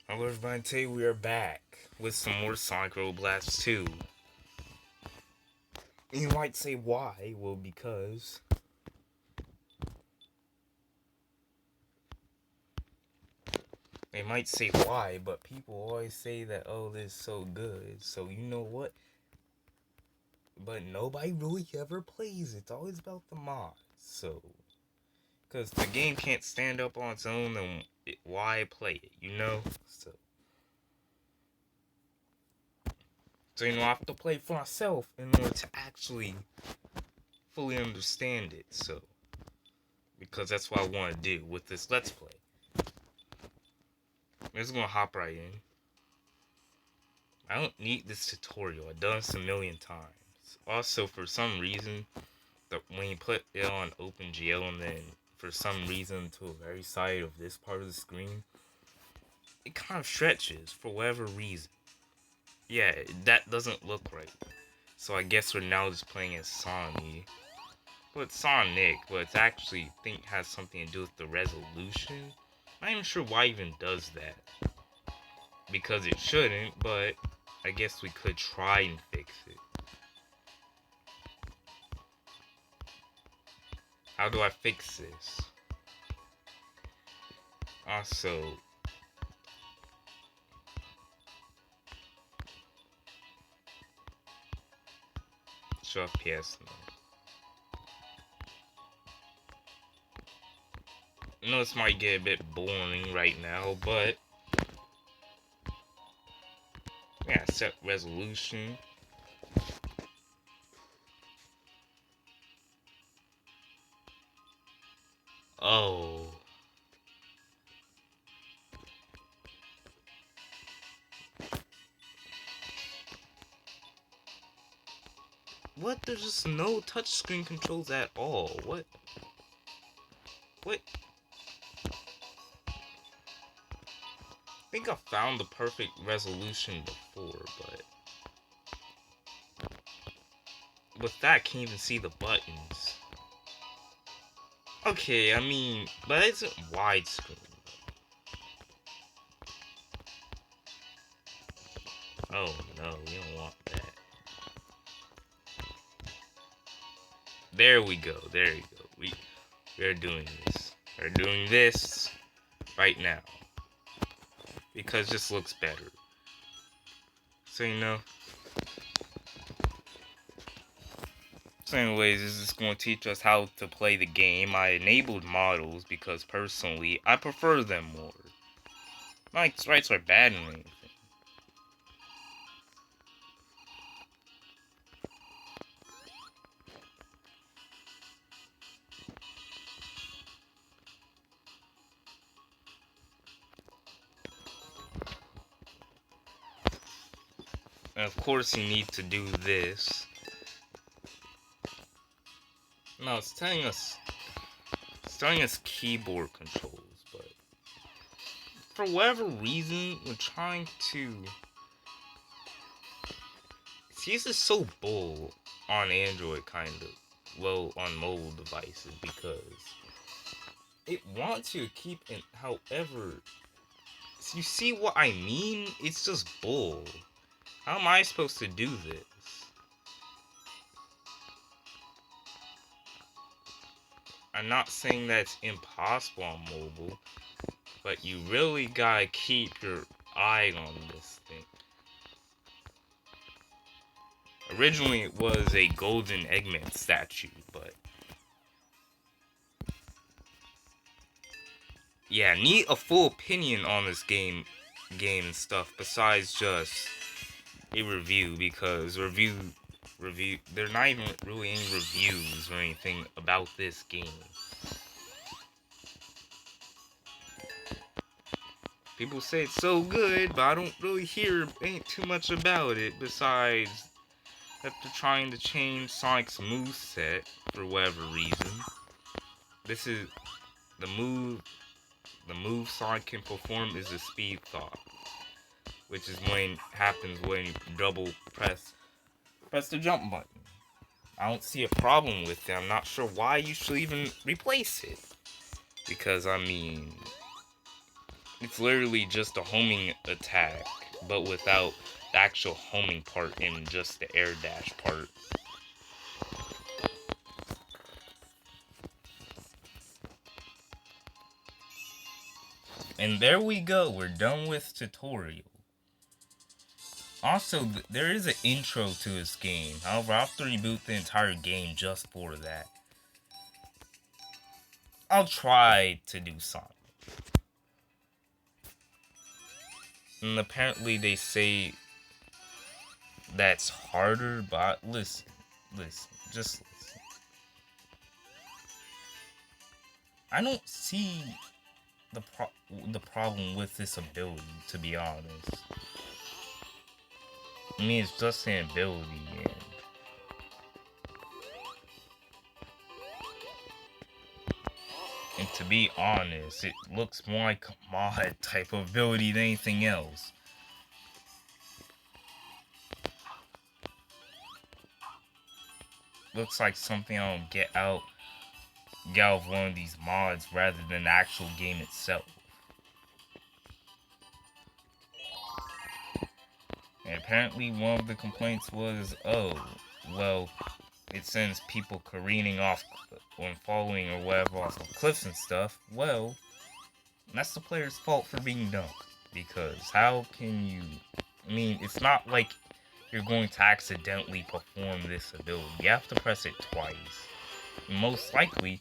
Hello everybody, today we are back with some more Sonic Robo Blast 2. You might say why? Well, because they might say why, but people always say that, oh, this is so good. So you know what? But nobody really ever plays it. It's always about the mods. So, because the game can't stand up on its own, then why play it, you know? So, I have to play for myself in order to actually fully understand it. So, because that's what I want to do with this Let's Play. I'm just gonna hop right in. I don't need this tutorial. I've done this a million times. Also, for some reason, when you put it on OpenGL and then for some reason to the very side of this part of the screen, it kind of stretches for whatever reason. Yeah, that doesn't look right. So I guess we're now just playing as Sonic. Well, it's Sonic, but it's actually, I think, has something to do with the resolution. I'm not even sure why it even does that. Because it shouldn't, but I guess we could try and fix it. How do I fix this? Also, show FPS mode. I know this might get a bit boring right now, but yeah, set resolution. Oh. What? There's just no touchscreen controls at all. What? What? I think I found the perfect resolution before, but with that, I can't even see the buttons. Okay, I mean, but it isn't widescreen. Oh no, we don't want that. There we go. There you go. We're doing this. We're doing this right now because this looks better. So you know. So anyways, this is going to teach us how to play the game. I enabled models because personally, I prefer them more. Not sprites are bad or anything. And of course, you need to do this. No, it's telling us keyboard controls, but for whatever reason, we're trying to. See, this is so bull on Android, kind of. Well, on mobile devices, because it wants you to keep it. However, you see what I mean? It's just bull. How am I supposed to do this? I'm not saying that's impossible on mobile, but you really gotta keep your eye on this thing. Originally, it was a golden Eggman statue, but yeah, need a full opinion on this game and stuff besides just a review, because review they're not even really any reviews or anything about this game. People say it's so good, but I don't really hear ain't too much about it besides that they're trying to change Sonic's moveset for whatever reason. This is the move Sonic can perform is a speed thought, which is when happens when you double press the jump button. I don't see a problem with it. I'm not sure why you should even replace it. Because, I mean, It's literally just a homing attack, but without the actual homing part and just the air dash part. And there we go, we're done with tutorial. Also, there is an intro to this game. However, I'll have to reboot the entire game just for that. I'll try to do something. And apparently they say that's harder, but listen, just listen. I don't see the problem with this ability, to be honest. I mean, it's just an ability, and to be honest, it looks more like a mod type of ability than anything else. Looks like something I'll get out of one of these mods rather than the actual game itself. And apparently one of the complaints was, oh, well, it sends people careening off when falling or whatever off of cliffs and stuff. Well, that's the player's fault for being dumb. Because how can you... I mean, it's not like you're going to accidentally perform this ability. You have to press it twice. Most likely,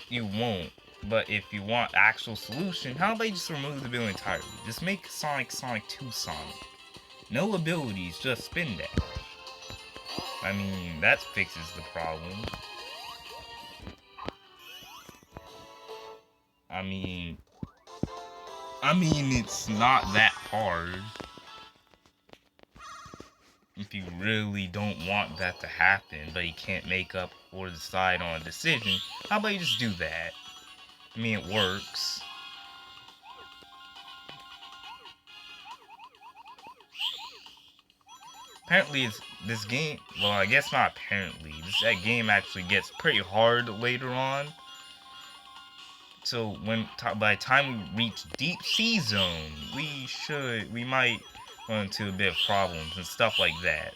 you won't. But if you want actual solution, how about you just remove the ability entirely? Just make Sonic 2 Sonic. No abilities, just spin dash. I mean, that fixes the problem. I mean, it's not that hard. If you really don't want that to happen, but you can't make up or decide on a decision, how about you just do that? I mean, it works. Apparently, this game, well, I guess not apparently, that game actually gets pretty hard later on. So by the time we reach Deep Sea Zone, we might run into a bit of problems and stuff like that.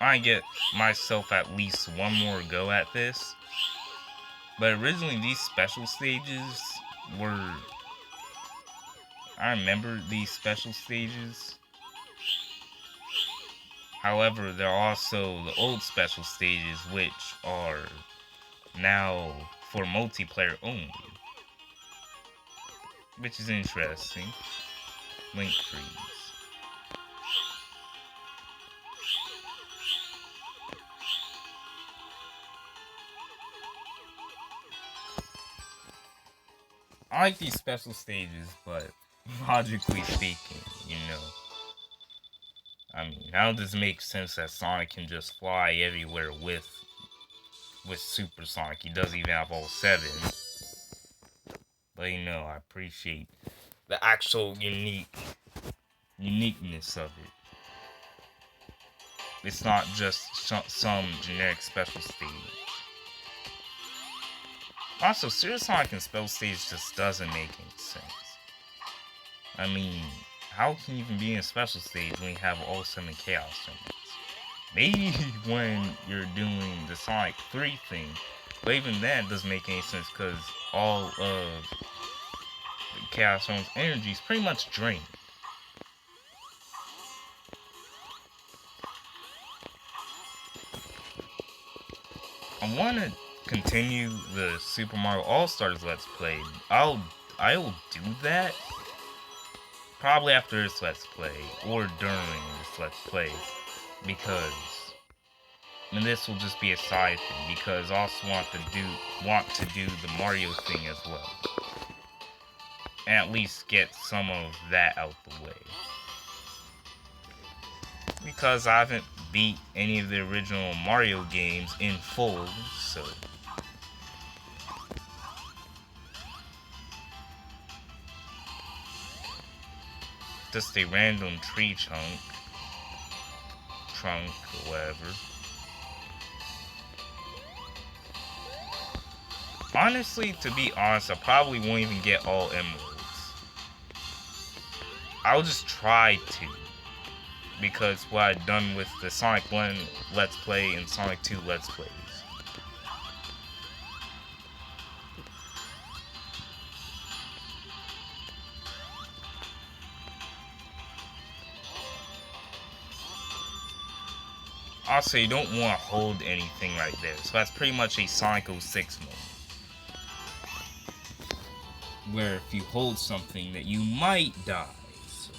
I get myself at least one more go at this. But originally these special stages were... I remember these special stages. However, there are also the old special stages which are now for multiplayer only. Which is interesting. Link freeze. I like these special stages, but logically speaking, you know. I mean, how does it make sense that Sonic can just fly everywhere with Super Sonic? He doesn't even have all 7. But you know, I appreciate the actual uniqueness of it. It's not just some generic special stage. Also, Super Sonic and special stage just doesn't make any sense. I mean, how can you even be in a special stage when you have all 7 Chaos Emeralds? Maybe when you're doing the Sonic 3 thing, but even that doesn't make any sense because all of the Chaos Emerald's energy is pretty much drained. I want to continue the Super Mario All-Stars Let's Play. I will do that probably after this Let's Play or during this Let's Play, because this will just be a side thing, because I also want to do the Mario thing as well, and at least get some of that out the way, because I haven't beat any of the original Mario games in full, so just a random tree chunk. trunk or whatever. Honestly, to be honest, I probably won't even get all emeralds. I'll just try to. Because what I've done with the Sonic 1 Let's Play and Sonic 2 Let's Plays. Also, you don't want to hold anything right there. So that's pretty much a Sonic 06 mode. Where if you hold something that you might die. So,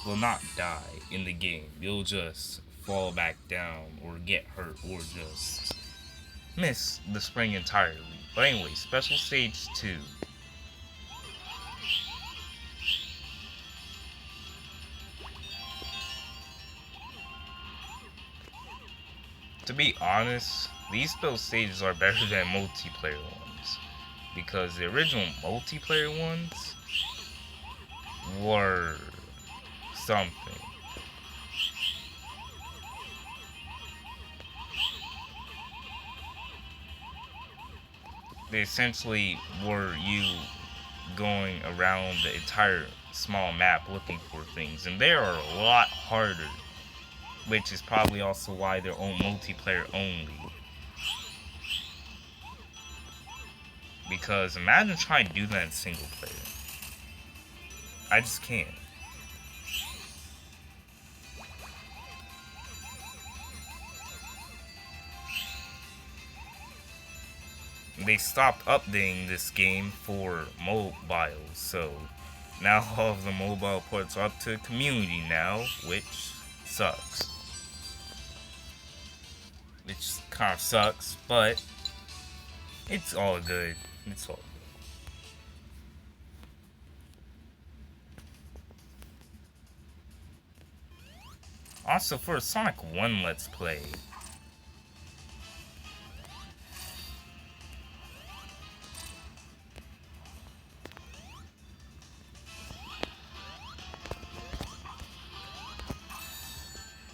well, not die in the game. You'll just fall back down or get hurt or just miss the spring entirely. But anyway, Special Stage 2. To be honest, these build stages are better than multiplayer ones. Because the original multiplayer ones were something. They essentially were you going around the entire small map looking for things. And they are a lot harder. Which is probably also why they're on multiplayer only. Because imagine trying to do that in single player. I just can't. They stopped updating this game for mobile, so now all of the mobile ports are up to community now, which sucks. Which kind of sucks, but it's all good. It's all good. Also, for a Sonic 1 Let's Play,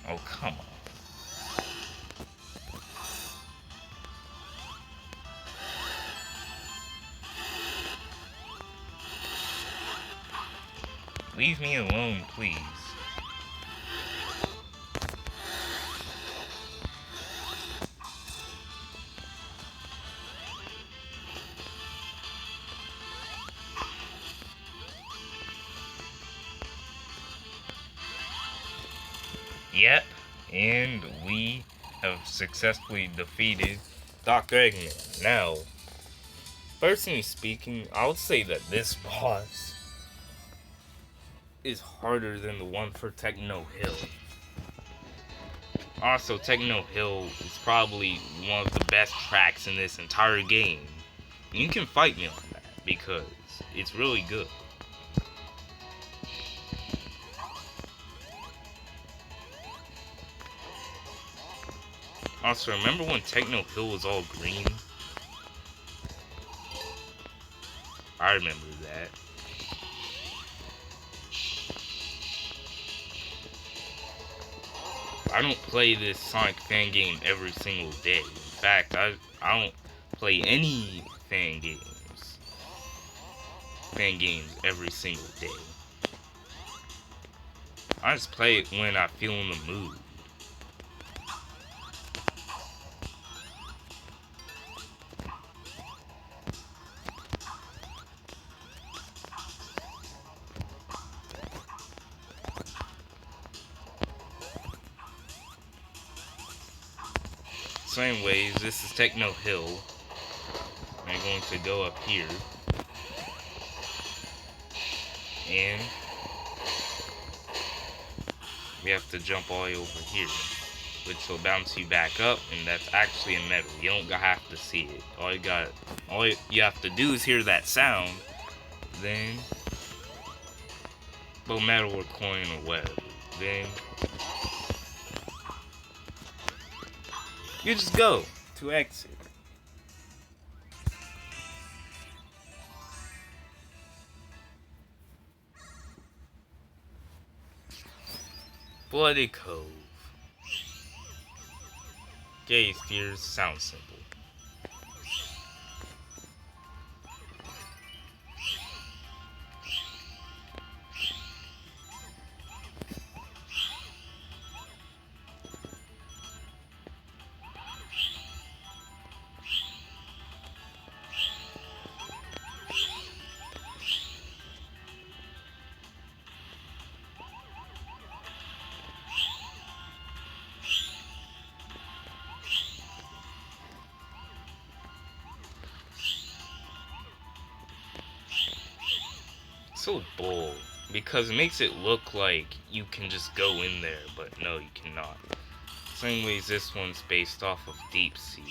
oh, come on. Leave me alone, please. Yep, and we have successfully defeated Dr. Eggman. Now, personally speaking, I would say that this boss is harder than the one for Techno Hill. Also, Techno Hill is probably one of the best tracks in this entire game. You can fight me on that because it's really good. Also, remember when Techno Hill was all green? I remember that. I don't play this Sonic fan game every single day. In fact, I don't play any fan games every single day. I just play it when I feel in the mood. So anyways, this is Techno Hill. I'm going to go up here. And we have to jump all the way over here, which will bounce you back up, and that's actually a medal. You don't have to see it. All you have to do is hear that sound, then bow medal or coin or whatever. Then you just go to exit. Bloody Cove. Gay fears sound simple. So bold, because it makes it look like you can just go in there, but no, you cannot. Same ways this one's based off of Deep Sea.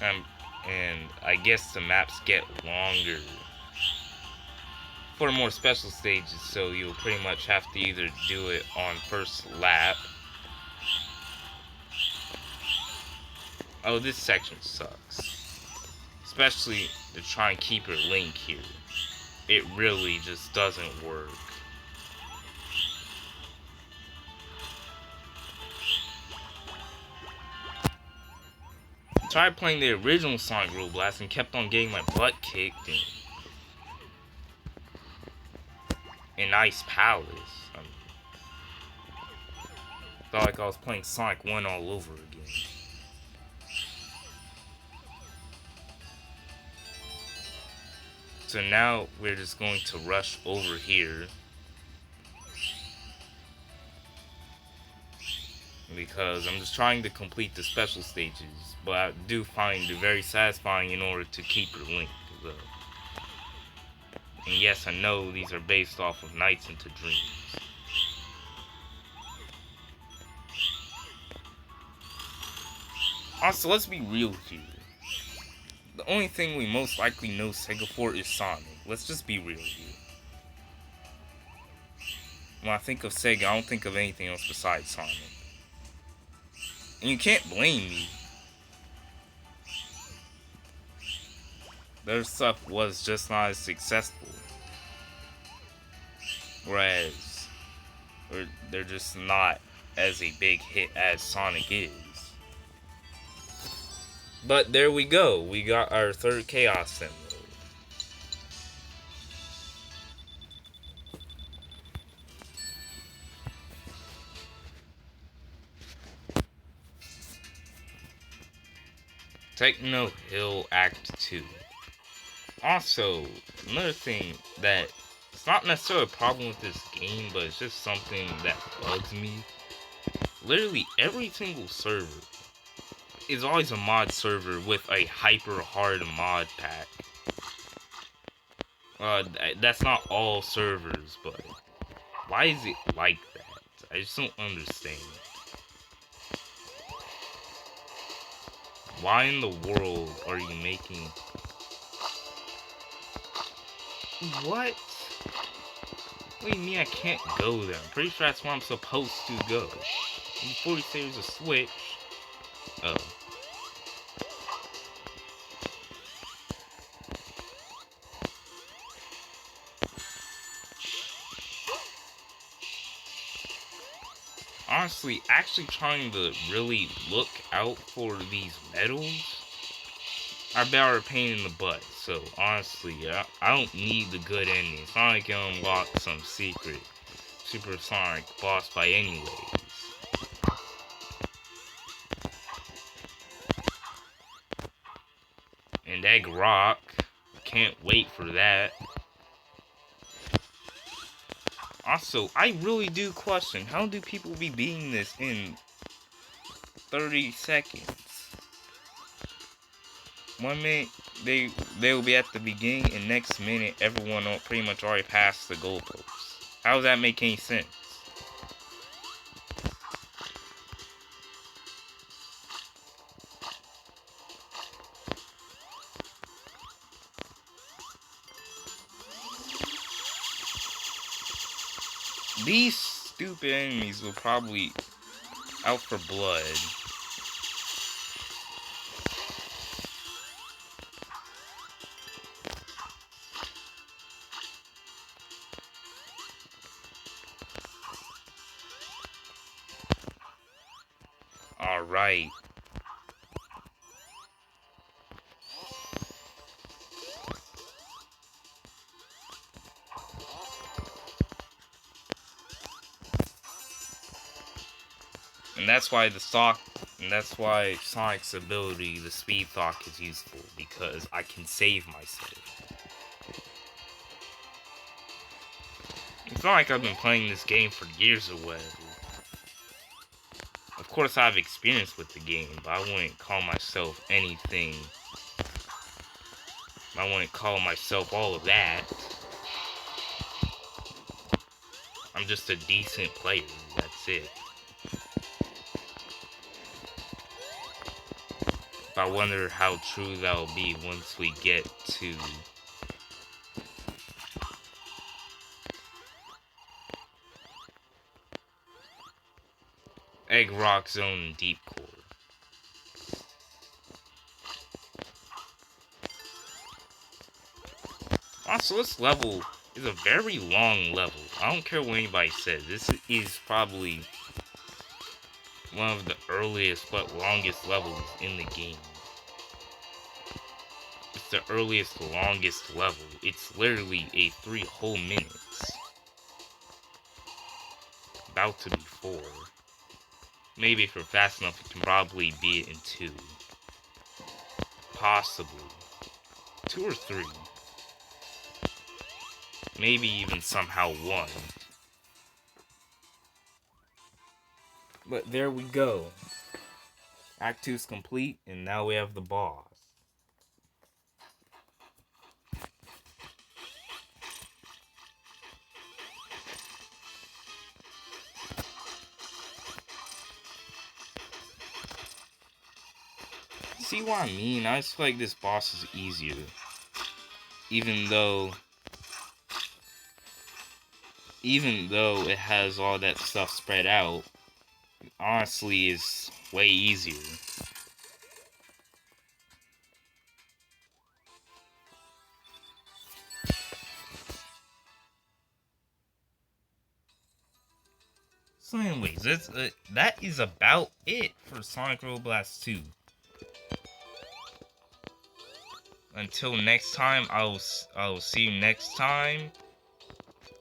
And I guess the maps get longer for more special stages, so you'll pretty much have to either do it on first lap. Oh, this section sucks. Especially to try and keep your link here. It really just doesn't work. Tried playing the original Sonic Robo Blast and kept on getting my butt kicked in Ice Palace. Felt like I was playing Sonic 1 all over again. So now we're just going to rush over here. Because I'm just trying to complete the special stages, but I do find it very satisfying in order to keep your link. And yes, I know these are based off of Nights into Dreams. Also, let's be real here. The only thing we most likely know Sega for is Sonic. Let's just be real here. When I think of Sega, I don't think of anything else besides Sonic. And you can't blame me. Their stuff was just not as successful. Whereas, they're just not as a big hit as Sonic is. But there we go. We got our third Chaos Emerald. Techno Hill Act 2. Also, another thing that it's not necessarily a problem with this game, but it's just something that bugs me. Literally every single server is always a mod server with a hyper hard mod pack. That's not all servers, but why is it like that? I just don't understand. Why in the world are you making... What? What do you mean I can't go there? I'm pretty sure that's where I'm supposed to go. Before you say there's a switch... Oh. Honestly, actually trying to really look out for these medals are about a pain in the butt. So, honestly, I don't need the good ending. It's not like you unlock some secret supersonic boss fight anyways. And Egg Rock, can't wait for that. Also, I really do question, how do people be beating this in 30 seconds? 1 minute, they'll be at the beginning, and next minute, everyone pretty much already passed the goalposts. How does that make any sense? These stupid enemies will probably out for blood. Alright. And that's why Sonic's ability, the speed thock, is useful, because I can save myself. It's not like I've been playing this game for years or whatever. Of course I have experience with the game, but I wouldn't call myself anything. I wouldn't call myself all of that. I'm just a decent player, that's it. But I wonder how true that'll be once we get to Egg Rock Zone and Deep Core. Also, this level is a very long level. I don't care what anybody says. This is probably one of the earliest but longest levels in the game. It's the earliest, longest level. It's literally a 3 whole minutes. About to be 4. Maybe if you're fast enough, you can probably beat it in 2. Possibly. 2 or 3. Maybe even somehow 1. But there we go. Act 2 is complete, and now we have the boss. See what I mean? I just feel like this boss is easier. Even though it has all that stuff spread out, honestly, it's way easier. So anyways, that is about it for Sonic Robo Blast 2. Until next time, I will see you next time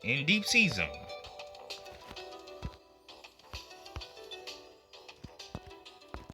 in Deep Sea Zone.